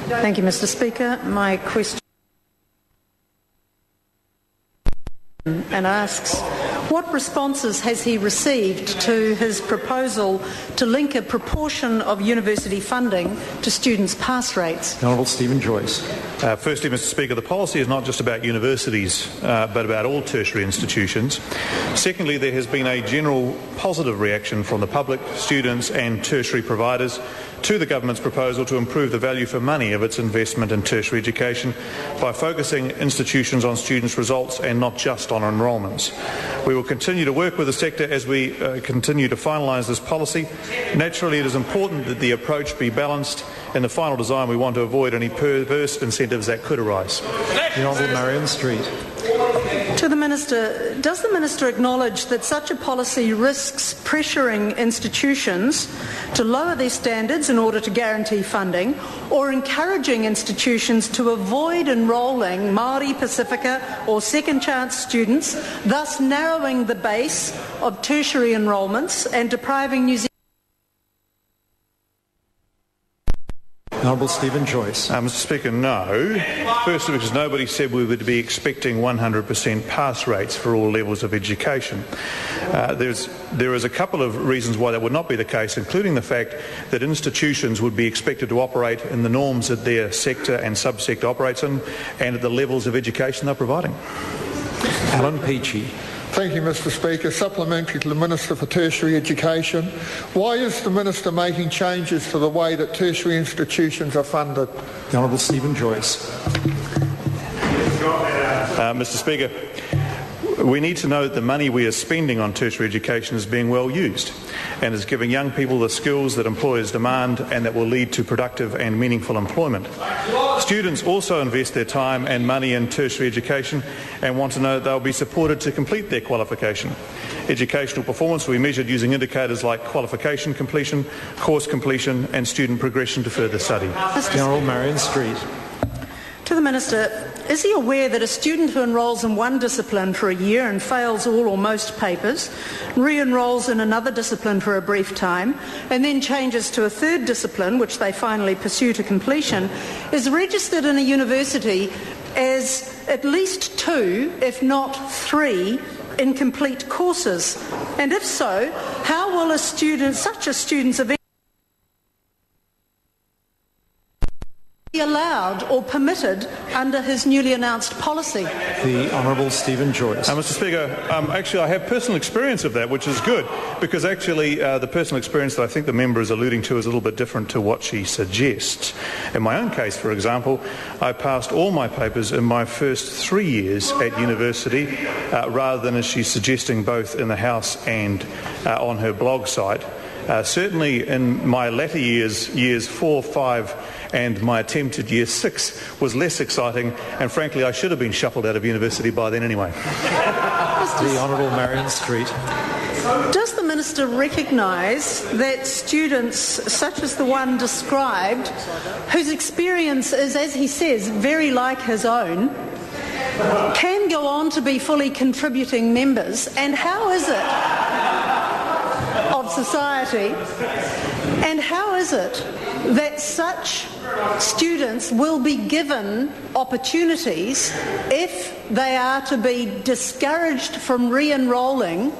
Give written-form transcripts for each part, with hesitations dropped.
Thank you, Mr. Speaker. My question and asks, what responses has he received to his proposal to link a proportion of university funding to students' pass rates? The Honourable Stephen Joyce. Firstly, Mr. Speaker, the policy is not just about universities but about all tertiary institutions. Secondly, there has been a general positive reaction from the public, students and tertiary providers to the government's proposal to improve the value for money of its investment in tertiary education by focusing institutions on students' results and not just on enrolments. We will continue to work with the sector as we continue to finalise this policy. Naturally, it is important that the approach be balanced. In the final design, we want to avoid any perverse incentives that could arise. The Honourable Maryan Street. To the Minister, does the Minister acknowledge that such a policy risks pressuring institutions to lower their standards in order to guarantee funding, or encouraging institutions to avoid enrolling Māori, Pacifica or second chance students, thus narrowing the base of tertiary enrolments and depriving New Zealand? Honourable Stephen Joyce. Mr. Speaker, no. Firstly, because nobody said we would be expecting 100% pass rates for all levels of education. There is a couple of reasons why that would not be the case, including the fact that institutions would be expected to operate in the norms that their sector and subsector operates in and at the levels of education they're providing. Alan Peachy. Thank you, Mr. Speaker. Supplementary to the Minister for Tertiary Education. Why is the Minister making changes to the way that tertiary institutions are funded? The Honourable Stephen Joyce. Mr. Speaker, we need to know that the money we are spending on tertiary education is being well used and is giving young people the skills that employers demand and that will lead to productive and meaningful employment. Students also invest their time and money in tertiary education and want to know that they'll be supported to complete their qualification. Educational performance will be measured using indicators like qualification completion, course completion and student progression to further study. The Honourable Maryan Street. To the Minister, is he aware that a student who enrolls in one discipline for a year and fails all or most papers, re-enrolls in another discipline for a brief time, and then changes to a third discipline, which they finally pursue to completion, is registered in a university as at least 2, if not 3, incomplete courses? And if so, how will such a student's event be allowed or permitted under his newly announced policy? The Honourable Stephen Joyce. Mr. Speaker, actually I have personal experience of that, which is good, because actually the personal experience that I think the member is alluding to is a little bit different to what she suggests. In my own case, for example, I passed all my papers in my first 3 years at university, rather than as she's suggesting both in the House and on her blog site. Certainly in my latter years 4, 5 and my attempt at year 6 was less exciting, and frankly I should have been shuffled out of university by then anyway. The Honourable Maryan Street. Does the Minister recognise that students such as the one described, whose experience is, as he says, very like his own, can go on to be fully contributing members? And how is it of society, and how is it that such students will be given opportunities if they are to be discouraged from re-enrolling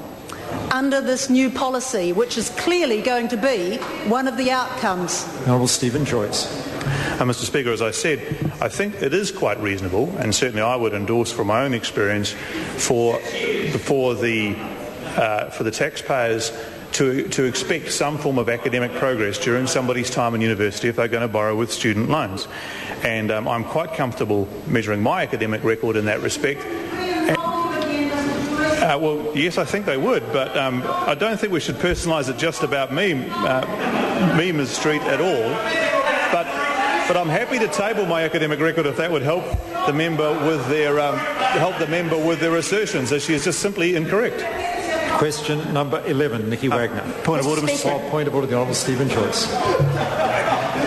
under this new policy, which is clearly going to be one of the outcomes? Honourable Stephen Joyce. Mr. Speaker, as I said, I think it is quite reasonable, and certainly I would endorse from my own experience for the taxpayers to expect some form of academic progress during somebody's time in university if they're going to borrow with student loans. And I'm quite comfortable measuring my academic record in that respect. Well, yes, I think they would, but I don't think we should personalise it just about me, Ms. Street, at all. But I'm happy to table my academic record if that would help the member with their assertions, as she is just simply incorrect. Question number 11, Nikki Wagner. Point of order, Mr. Speaker. Point of order, the Honourable Stephen Joyce.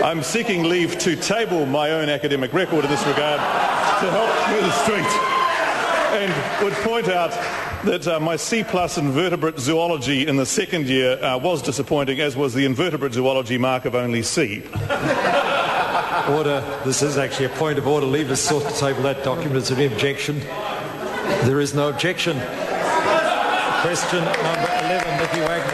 I'm seeking leave to table my own academic record in this regard to help Ms. Street, and would point out that my C+ invertebrate zoology in the second year was disappointing, as was the invertebrate zoology mark of only C. Order. This is actually a point of order. Leave us sought to table that document. Is there any objection? There is no objection. Question number 11, Nicky Wagner.